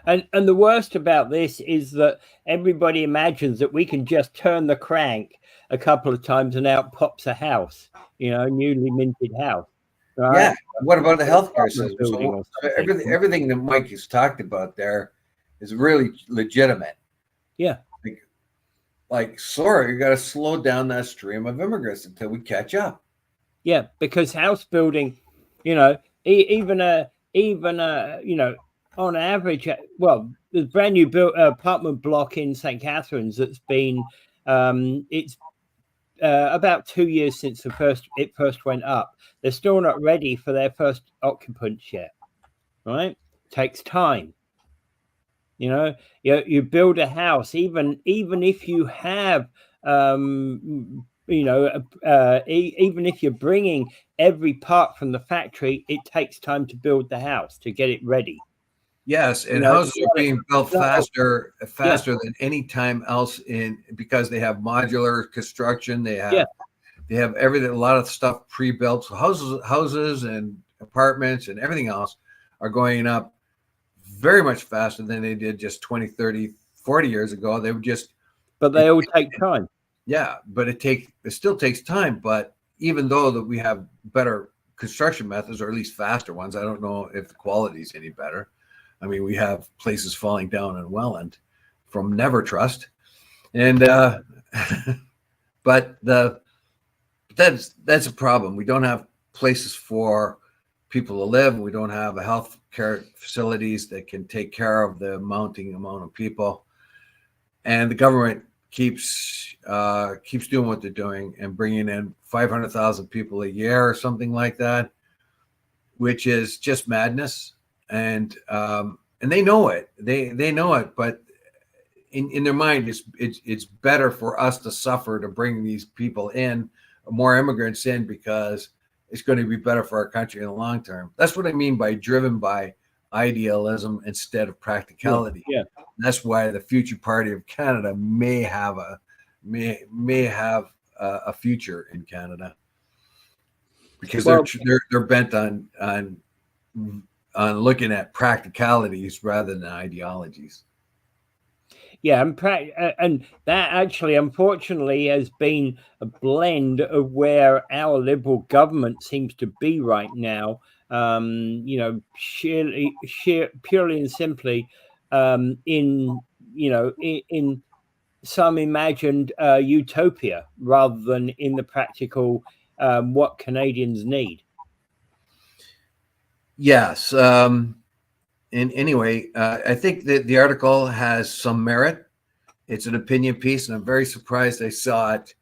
And the worst about this is that everybody imagines that we can just turn the crank a couple of times and out pops a house, newly minted house. Right? Yeah. What about the healthcare system? So everything that Mike has talked about there is really legitimate. Yeah. Like, sorry, you got to slow down that stream of immigrants until we catch up. Yeah, because house building, on average, the brand new built apartment block in St. Catharines that's been, it's about 2 years since it first went up. They're still not ready for their first occupants yet, right? Takes time. You build a house, even if you have, even if you're bringing every part from the factory, it takes time to build the house, to get it ready. Yes, and houses are being built faster than any time else because they have modular construction. They have everything, a lot of stuff pre-built. So houses and apartments and everything else are going up very much faster than they did just 20, 30, 40 years ago. They would but they all take time. Yeah, but it still takes time. But even though that we have better construction methods, or at least faster ones, I don't know if the quality is any better. I mean, we have places falling down in Welland from Never Trust, and but that's a problem. We don't have places for people to live. We don't have health care facilities that can take care of the mounting amount of people, and the government keeps doing what they're doing and bringing in 500,000 people a year or something like that, which is just madness. And they know it. They know it, but in their mind, it's better for us to suffer to bring these people in, more immigrants in, because it's going to be better for our country in the long term. That's what I mean by driven by idealism instead of practicality. Yeah. That's why the future party of Canada may have a future in Canada, because they're bent on looking at practicalities rather than ideologies. Yeah, and that actually, unfortunately, has been a blend of where our Liberal government seems to be right now. Purely and simply, in some imagined utopia rather than in the practical what Canadians need. Yes. Anyway, I think that the article has some merit. It's an opinion piece, and I'm very surprised I saw it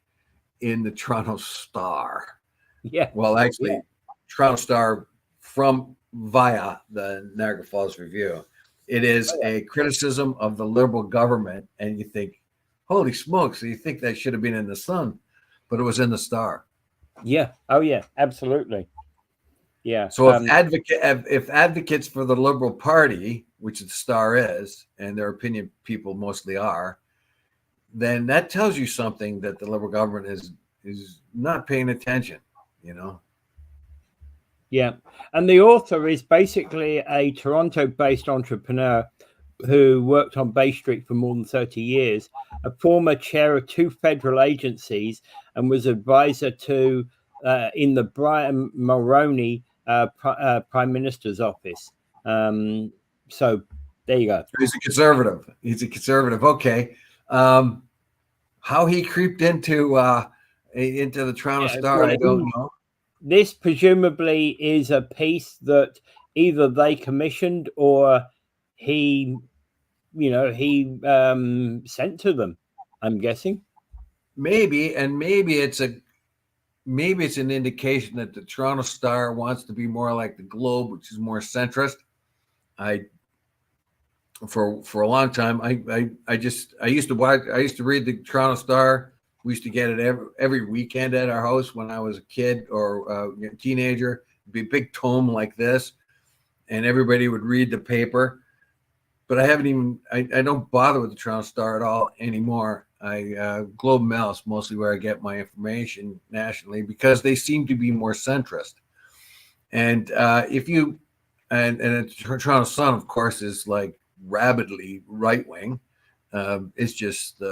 in the Toronto Star. Yeah. Well, actually, Toronto Star via the Niagara Falls Review. it is a criticism of the Liberal government, and you think, holy smokes, you think that should have been in the Sun, but it was in the Star. Yeah. Oh, yeah. Absolutely. Yeah. So if advocates for the Liberal Party, which the Star is, and their opinion people mostly are, then that tells you something that the Liberal government is not paying attention, you know. Yeah. And the author is basically a Toronto-based entrepreneur who worked on Bay Street for more than 30 years, a former chair of 2 federal agencies, and was advisor to in the Brian Mulroney Prime Minister's office. So there you go. He's a conservative. Okay. How he creeped into the Toronto Star, I don't know. This presumably is a piece that either they commissioned or he sent to them, I'm guessing. Maybe it's an indication that the Toronto Star wants to be more like the Globe, which is more centrist. For a long time, I used to read the Toronto Star. We used to get it every weekend at our house when I was a kid or a teenager. It'd be a big tome like this, and everybody would read the paper. But I don't bother with the Toronto Star at all anymore. Globe Mail is mostly where I get my information nationally because they seem to be more centrist. And the Toronto Sun, of course, is like rabidly right wing. It's just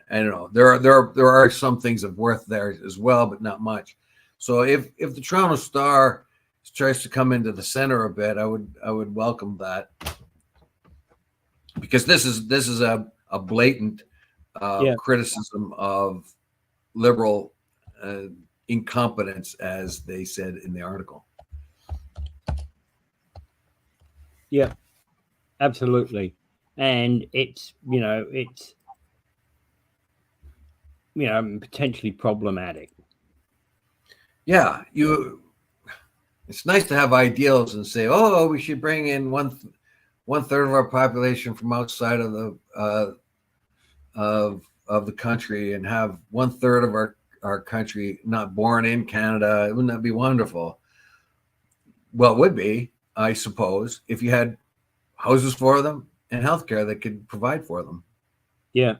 I don't know. There are some things of worth there as well, but not much. So if the Toronto Star tries to come into the center a bit, I would welcome that, because this is a blatant criticism of Liberal incompetence, as they said in the article. Yeah, absolutely. And it's potentially problematic. Yeah, it's nice to have ideals and say, oh, we should bring in one third of our population from outside of the country, and have 1/3 of our country not born in Canada. Wouldn't that be wonderful? Well, it would be, I suppose, if you had houses for them and healthcare that could provide for them. Yeah.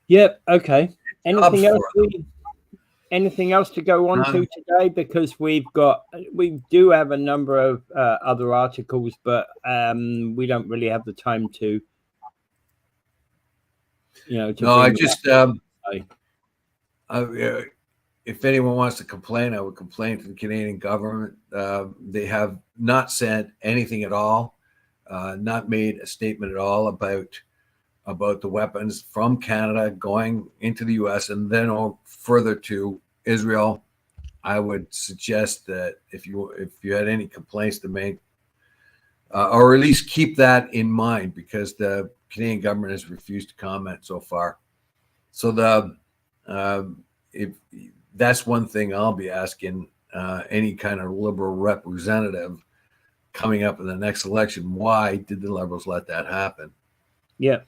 Yep. Okay. Anything else to go on to today? Because we do have a number of other articles, but we don't really have the time to. If anyone wants to complain, I would complain to the Canadian government. They have not said anything at all, not made a statement at all about the weapons from Canada going into the U.S. and then further to Israel. I would suggest that if you had any complaints to make, or at least keep that in mind, because the Canadian government has refused to comment so far. So if that's one thing I'll be asking any kind of Liberal representative coming up in the next election: why did the Liberals let that happen? Yeah.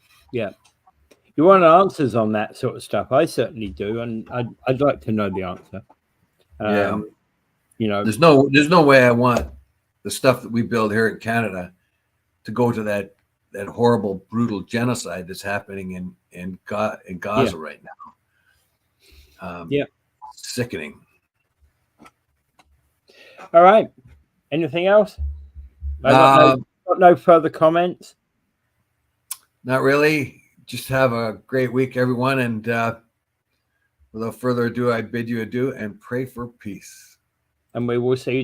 You want answers on that sort of stuff? I certainly do, and I'd like to know the answer. There's no way I want the stuff that we build here in Canada to go to that horrible, brutal genocide that's happening in Gaza right now. Sickening. All right. Anything else? Got no further comments. Not really. Just have a great week, everyone. And without further ado, I bid you adieu and pray for peace. And we will see you